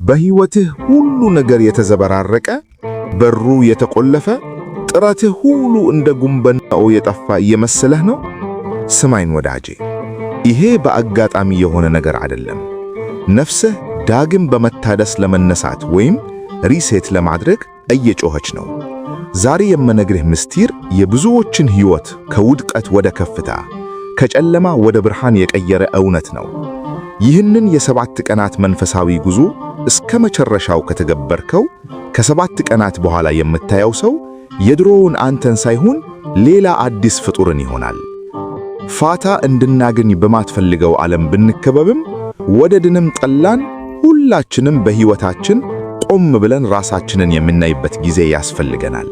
በሕይወትህ ሁሉ ነገር የተዘበራረቀ፣ በሩ የተቆለፈ፣ ጥረትህ ሁሉ እንደ ጉንበናው የጠፋ እየመሰለህ ነው? ስማኝ ወዳጄ፣ ይሄ በአጋጣሚ የሆነ ነገር አይደለም። ነፍስህ ዳግም በመታደስ ለመነሳት ወይም ሪሴት ለማድረግ እየጮኸች ነው። ዛሬ የምነግርህ ምስጢር የብዙዎችን ሕይወት ከውድቀት ወደ ከፍታ፣ ከጨለማ ወደ ብርሃን የቀየረ እውነት ነው። ይህንን የሰባት ቀናት መንፈሳዊ ጉዞ እስከ መጨረሻው ከተገበርከው ከሰባት ቀናት በኋላ የምታየው ሰው የድሮውን አንተን ሳይሆን ሌላ አዲስ ፍጡርን ይሆናል። ፋታ እንድናገኝ በማትፈልገው ዓለም ብንከበብም ወደድንም ጠላን ሁላችንም በሕይወታችን ቆም ብለን ራሳችንን የምናይበት ጊዜ ያስፈልገናል።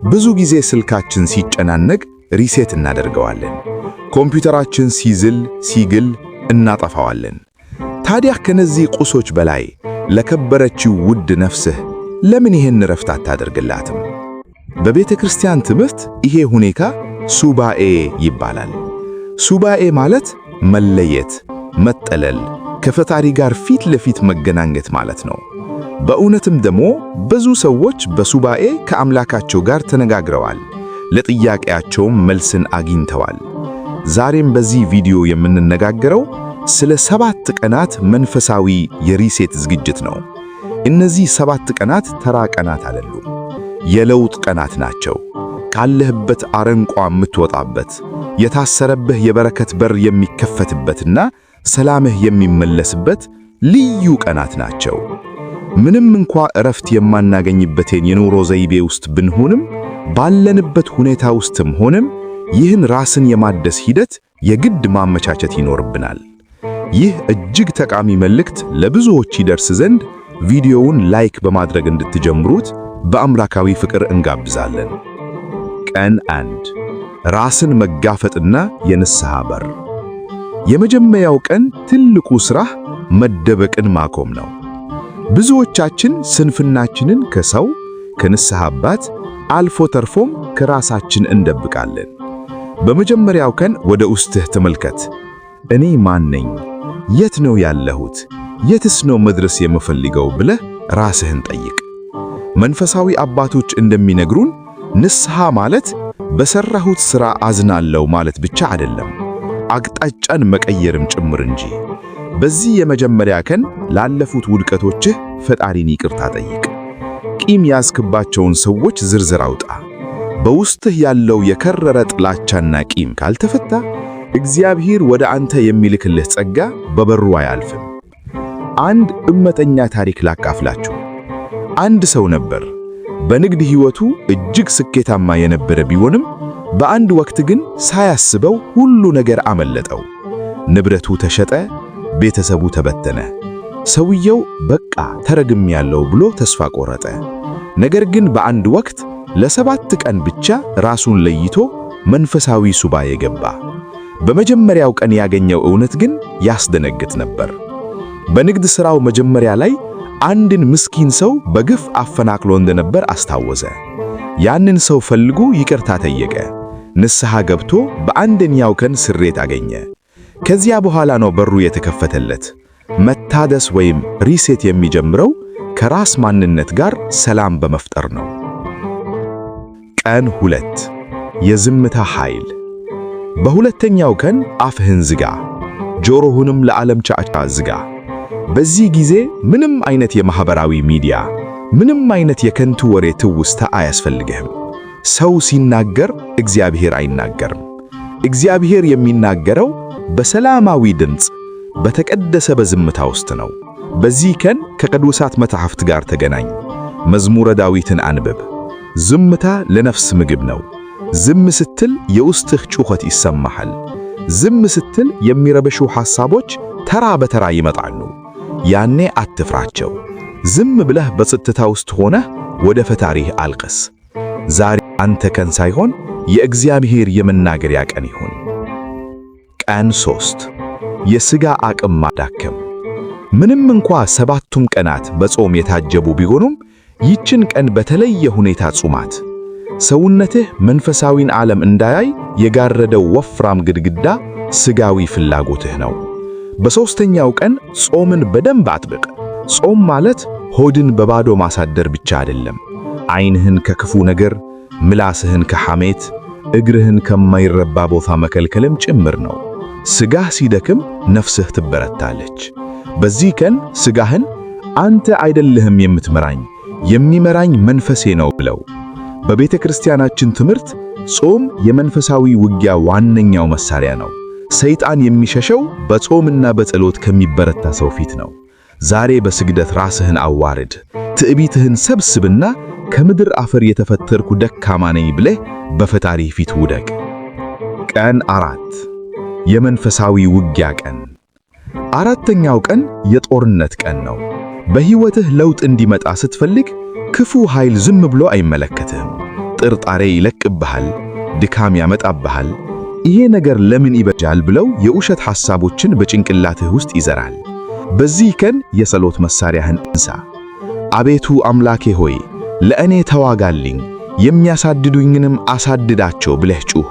ብዙ ጊዜ ስልካችን ሲጨናነቅ ሪሴት እናደርገዋለን። ኮምፒውተራችን ሲግል እናጠፋዋለን። ታዲያ ከነዚህ ቁሶች በላይ ለከበረችው ውድ ነፍስህ ለምን ይህን ረፍት አታደርግላትም? በቤተ ክርስቲያን ትምህርት ይሄ ሁኔታ ሱባኤ ይባላል። ሱባኤ ማለት መለየት፣ መጠለል፣ ከፈጣሪ ጋር ፊት ለፊት መገናኘት ማለት ነው። በእውነትም ደግሞ ብዙ ሰዎች በሱባኤ ከአምላካቸው ጋር ተነጋግረዋል፣ ለጥያቄያቸውም መልስን አግኝተዋል። ዛሬም በዚህ ቪዲዮ የምንነጋገረው ስለ 7 ቀናት መንፈሳዊ የሪሴት ዝግጅት ነው። እነዚህ 7 ቀናት ተራ ቀናት አይደሉም፣ የለውጥ ቀናት ናቸው። ካለህበት አረንቋ የምትወጣበት፣ የታሰረብህ የበረከት በር የሚከፈትበትና ሰላምህ የሚመለስበት ልዩ ቀናት ናቸው። ምንም እንኳ እረፍት የማናገኝበትን የኑሮ ዘይቤ ውስጥ ብንሆንም፣ ባለንበት ሁኔታ ውስጥም ሆነም ይህን ራስን የማደስ ሂደት የግድ ማመቻቸት ይኖርብናል። ይህ እጅግ ጠቃሚ መልእክት ለብዙዎች ይደርስ ዘንድ ቪዲዮውን ላይክ በማድረግ እንድትጀምሩት በአምላካዊ ፍቅር እንጋብዛለን። ቀን 1 ራስን መጋፈጥና የንስሐ በር። የመጀመሪያው ቀን ትልቁ ሥራህ መደበቅን ማቆም ነው። ብዙዎቻችን ስንፍናችንን ከሰው፣ ከንስሐ አባት አልፎ ተርፎም ከራሳችን እንደብቃለን። በመጀመሪያው ቀን ወደ ውስጥህ ተመልከት። እኔ ማን ነኝ? የት ነው ያለሁት? የትስ ነው መድረስ የምፈልገው ብለህ ራስህን ጠይቅ። መንፈሳዊ አባቶች እንደሚነግሩን ንስሐ ማለት በሰራሁት ሥራ አዝናለሁ ማለት ብቻ አይደለም፣ አቅጣጫን መቀየርም ጭምር እንጂ። በዚህ የመጀመሪያ ቀን ላለፉት ውድቀቶችህ ፈጣሪን ይቅርታ ጠይቅ። ቂም ያዝክባቸውን ሰዎች ዝርዝር አውጣ። በውስጥህ ያለው የከረረ ጥላቻና ቂም ካልተፈታ እግዚአብሔር ወደ አንተ የሚልክልህ ጸጋ በበሩ አያልፍም። አንድ እውነተኛ ታሪክ ላካፍላችሁ። አንድ ሰው ነበር። በንግድ ሕይወቱ እጅግ ስኬታማ የነበረ ቢሆንም በአንድ ወቅት ግን ሳያስበው ሁሉ ነገር አመለጠው። ንብረቱ ተሸጠ፣ ቤተሰቡ ተበተነ። ሰውየው በቃ ተረግሜያለሁ ብሎ ተስፋ ቆረጠ። ነገር ግን በአንድ ወቅት ለ7 ቀን ብቻ ራሱን ለይቶ መንፈሳዊ ሱባኤ ገባ። በመጀመሪያው ቀን ያገኘው እውነት ግን ያስደነግጥ ነበር። በንግድ ሥራው መጀመሪያ ላይ አንድን ምስኪን ሰው በግፍ አፈናቅሎ እንደነበር አስታወሰ። ያንን ሰው ፈልጎ ይቅርታ ጠየቀ። ንስሐ ገብቶ በአንደኛው ቀን ስሬት አገኘ። ከዚያ በኋላ ነው በሩ የተከፈተለት። መታደስ ወይም ሪሴት የሚጀምረው ከራስ ማንነት ጋር ሰላም በመፍጠር ነው። ቀን 2 የዝምታ ኃይል። በሁለተኛው ቀን አፍህን ዝጋ፣ ጆሮህንም ለዓለም ጫጫታ ዝጋ። በዚህ ጊዜ ምንም አይነት የማህበራዊ ሚዲያ፣ ምንም አይነት የከንቱ ወሬ ትውስታ አያስፈልግህም። ሰው ሲናገር እግዚአብሔር አይናገርም። እግዚአብሔር የሚናገረው በሰላማዊ ድምፅ፣ በተቀደሰ በዝምታ ውስጥ ነው። በዚህ ቀን ከቅዱሳት መጻሕፍት ጋር ተገናኝ። መዝሙረ ዳዊትን አንብብ። ዝምታ ለነፍስ ምግብ ነው። ዝም ስትል የውስጥህ ጩኸት ይሰማሃል። ዝም ስትል የሚረብሹ ሐሳቦች ተራ በተራ ይመጣሉ። ያኔ አትፍራቸው። ዝም ብለህ በጸጥታ ውስጥ ሆነህ ወደ ፈጣሪህ አልቅስ። ዛሬ አንተ ቀን ሳይሆን የእግዚአብሔር የመናገሪያ ቀን ይሁን። ቀን 3 የሥጋ አቅም ማዳከም። ምንም እንኳ 7ቱም ቀናት በጾም የታጀቡ ቢሆኑም ይችን ቀን በተለየ ሁኔታ ጹማት። ሰውነትህ መንፈሳዊን ዓለም እንዳያይ የጋረደው ወፍራም ግድግዳ ሥጋዊ ፍላጎትህ ነው። በሦስተኛው ቀን ጾምን በደንብ አጥብቅ። ጾም ማለት ሆድን በባዶ ማሳደር ብቻ አይደለም። ዓይንህን ከክፉ ነገር፣ ምላስህን ከሐሜት፣ እግርህን ከማይረባ ቦታ መከልከልም ጭምር ነው። ሥጋህ ሲደክም ነፍስህ ትበረታለች። በዚህ ቀን ሥጋህን አንተ አይደለህም የምትመራኝ፣ የሚመራኝ መንፈሴ ነው ብለው። በቤተ ክርስቲያናችን ትምህርት ጾም የመንፈሳዊ ውጊያ ዋነኛው መሳሪያ ነው። ሰይጣን የሚሸሸው በጾምና በጸሎት ከሚበረታ ሰው ፊት ነው። ዛሬ በስግደት ራስህን አዋርድ፣ ትዕቢትህን ሰብስብና ከምድር አፈር የተፈጠርኩ ደካማ ነኝ ብለህ በፈጣሪ ፊት ውደቅ። ቀን 4 የመንፈሳዊ ውጊያ ቀን። አራተኛው ቀን የጦርነት ቀን ነው። በሕይወትህ ለውጥ እንዲመጣ ስትፈልግ ክፉ ኃይል ዝም ብሎ አይመለከትህም። ጥርጣሬ ይለቅብሃል፣ ድካም ያመጣብሃል። ይሄ ነገር ለምን ይበጃል ብለው የውሸት ሐሳቦችን በጭንቅላትህ ውስጥ ይዘራል። በዚህ ቀን የጸሎት መሳሪያህን እንሳ። አቤቱ አምላኬ ሆይ ለእኔ ተዋጋልኝ፣ የሚያሳድዱኝንም አሳድዳቸው ብለህ ጩህ።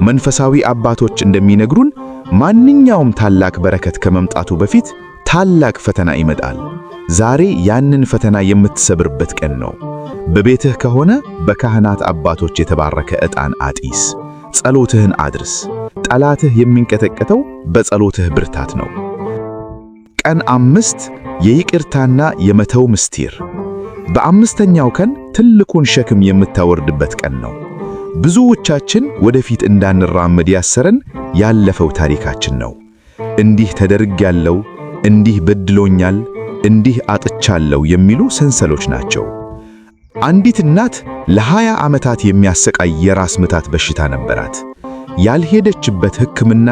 መንፈሳዊ አባቶች እንደሚነግሩን ማንኛውም ታላቅ በረከት ከመምጣቱ በፊት ታላቅ ፈተና ይመጣል። ዛሬ ያንን ፈተና የምትሰብርበት ቀን ነው። በቤትህ ከሆነ በካህናት አባቶች የተባረከ ዕጣን አጢስ፣ ጸሎትህን አድርስ። ጠላትህ የሚንቀጠቀጠው በጸሎትህ ብርታት ነው። ቀን 5 የይቅርታና የመተው ምስጢር። በአምስተኛው ቀን ትልቁን ሸክም የምታወርድበት ቀን ነው። ብዙዎቻችን ወደፊት እንዳንራመድ ያሰረን ያለፈው ታሪካችን ነው። እንዲህ ተደርጌያለሁ፣ እንዲህ በድሎኛል፣ እንዲህ አጥቻለሁ የሚሉ ሰንሰሎች ናቸው። አንዲት እናት ለ20 ዓመታት የሚያሰቃይ የራስ ምታት በሽታ ነበራት። ያልሄደችበት ሕክምና፣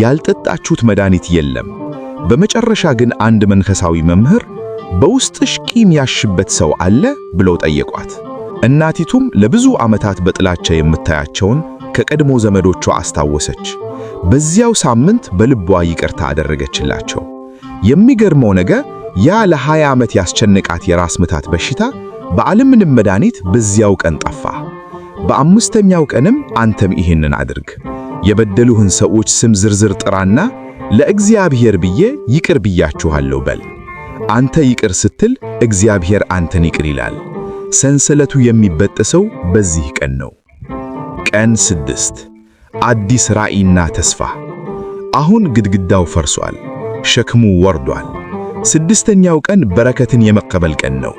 ያልጠጣችሁት መድኃኒት የለም። በመጨረሻ ግን አንድ መንፈሳዊ መምህር በውስጥሽ ቂም ያሽበት ሰው አለ ብለው ጠየቋት። እናቲቱም ለብዙ ዓመታት በጥላቻ የምታያቸውን ከቀድሞ ዘመዶቿ አስታወሰች። በዚያው ሳምንት በልቧ ይቅርታ አደረገችላቸው። የሚገርመው ነገር ያ ለ20 ዓመት ያስጨነቃት የራስ ምታት በሽታ በዓለምንም መድኃኒት በዚያው ቀን ጠፋ። በአምስተኛው ቀንም አንተም ይህንን አድርግ። የበደሉህን ሰዎች ስም ዝርዝር ጥራና ለእግዚአብሔር ብዬ ይቅር ብያችኋለሁ በል። አንተ ይቅር ስትል እግዚአብሔር አንተን ይቅር ይላል። ሰንሰለቱ የሚበጠሰው በዚህ ቀን ነው። ቀን 6 አዲስ ራዕይና ተስፋ። አሁን ግድግዳው ፈርሷል፣ ሸክሙ ወርዷል። 6ኛው ቀን በረከትን የመቀበል ቀን ነው።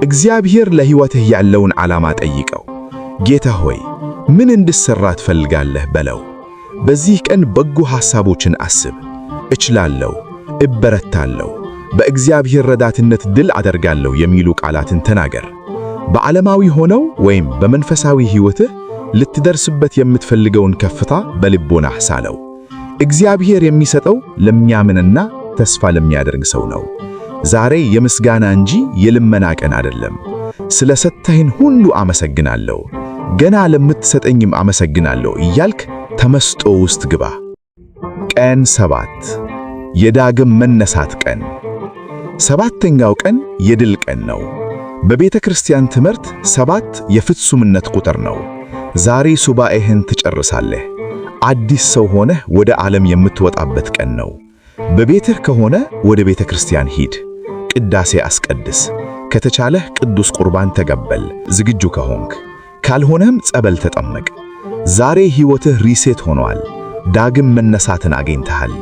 እግዚአብሔር ለሕይወትህ ያለውን ዓላማ ጠይቀው። ጌታ ሆይ ምን እንድሠራ ትፈልጋለህ በለው። በዚህ ቀን በጎ ሐሳቦችን አስብ። እችላለሁ፣ እበረታለሁ፣ በእግዚአብሔር ረዳትነት ድል አደርጋለሁ የሚሉ ቃላትን ተናገር። በዓለማዊ ሆነው ወይም በመንፈሳዊ ሕይወትህ ልትደርስበት የምትፈልገውን ከፍታ በልቦናህ ሳለው። እግዚአብሔር የሚሰጠው ለሚያምንና ተስፋ ለሚያደርግ ሰው ነው። ዛሬ የምስጋና እንጂ የልመና ቀን አይደለም። ስለ ሰጠኸኝ ሁሉ አመሰግናለሁ፣ ገና ለምትሰጠኝም አመሰግናለሁ እያልክ ተመስጦ ውስጥ ግባ። ቀን 7 የዳግም መነሳት ቀን። 7ኛው ቀን የድል ቀን ነው። በቤተ ክርስቲያን ትምህርት 7 የፍጹምነት ቁጥር ነው። ዛሬ ሱባኤህን ትጨርሳለህ። አዲስ ሰው ሆነህ ወደ ዓለም የምትወጣበት ቀን ነው። በቤትህ ከሆነ ወደ ቤተ ክርስቲያን ሂድ፣ ቅዳሴ አስቀድስ። ከተቻለህ ቅዱስ ቁርባን ተቀበል ዝግጁ ከሆንክ፣ ካልሆነም ጸበል ተጠመቅ። ዛሬ ሕይወትህ ሪሴት ሆኗል። ዳግም መነሳትን አግኝተሃል።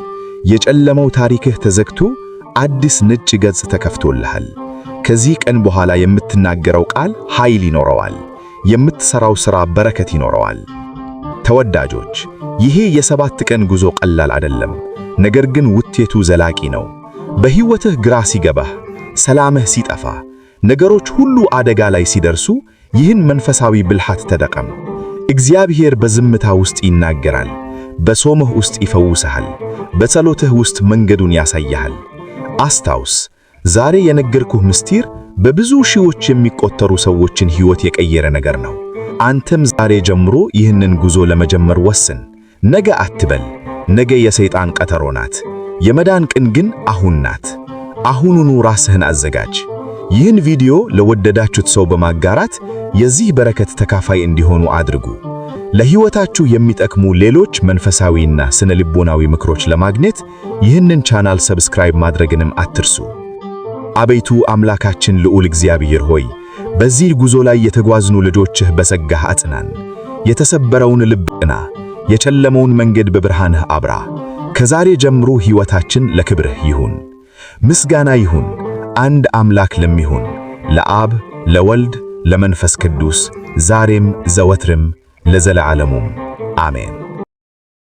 የጨለመው ታሪክህ ተዘግቶ አዲስ ነጭ ገጽ ተከፍቶልሃል። ከዚህ ቀን በኋላ የምትናገረው ቃል ኃይል ይኖረዋል። የምትሰራው ሥራ በረከት ይኖረዋል። ተወዳጆች፣ ይሄ የ7 ቀን ጉዞ ቀላል አይደለም፣ ነገር ግን ውጤቱ ዘላቂ ነው። በሕይወትህ ግራ ሲገባህ፣ ሰላምህ ሲጠፋ፣ ነገሮች ሁሉ አደጋ ላይ ሲደርሱ ይህን መንፈሳዊ ብልሃት ተጠቀም። እግዚአብሔር በዝምታ ውስጥ ይናገራል፣ በጾምህ ውስጥ ይፈውስሃል፣ በጸሎትህ ውስጥ መንገዱን ያሳያሃል። አስታውስ፣ ዛሬ የነገርኩህ ምስጢር በብዙ ሺዎች የሚቆጠሩ ሰዎችን ሕይወት የቀየረ ነገር ነው። አንተም ዛሬ ጀምሮ ይህንን ጉዞ ለመጀመር ወስን። ነገ አትበል፣ ነገ የሰይጣን ቀጠሮ ናት። የመዳን ቀን ግን አሁን ናት። አሁኑኑ ራስህን አዘጋጅ። ይህን ቪዲዮ ለወደዳችሁት ሰው በማጋራት የዚህ በረከት ተካፋይ እንዲሆኑ አድርጉ። ለሕይወታችሁ የሚጠቅሙ ሌሎች መንፈሳዊና ስነ ልቦናዊ ምክሮች ለማግኘት ይህንን ቻናል ሰብስክራይብ ማድረግንም አትርሱ። አቤቱ አምላካችን ልዑል እግዚአብሔር ሆይ በዚህ ጉዞ ላይ የተጓዝኑ ልጆችህ በጸጋህ አጽናን። የተሰበረውን ልብ ቅና፣ የጨለመውን መንገድ በብርሃንህ አብራ። ከዛሬ ጀምሮ ሕይወታችን ለክብርህ ይሁን። ምስጋና ይሁን አንድ አምላክ ለሚሆን ለአብ ለወልድ ለመንፈስ ቅዱስ ዛሬም ዘወትርም ለዘለዓለሙም አሜን።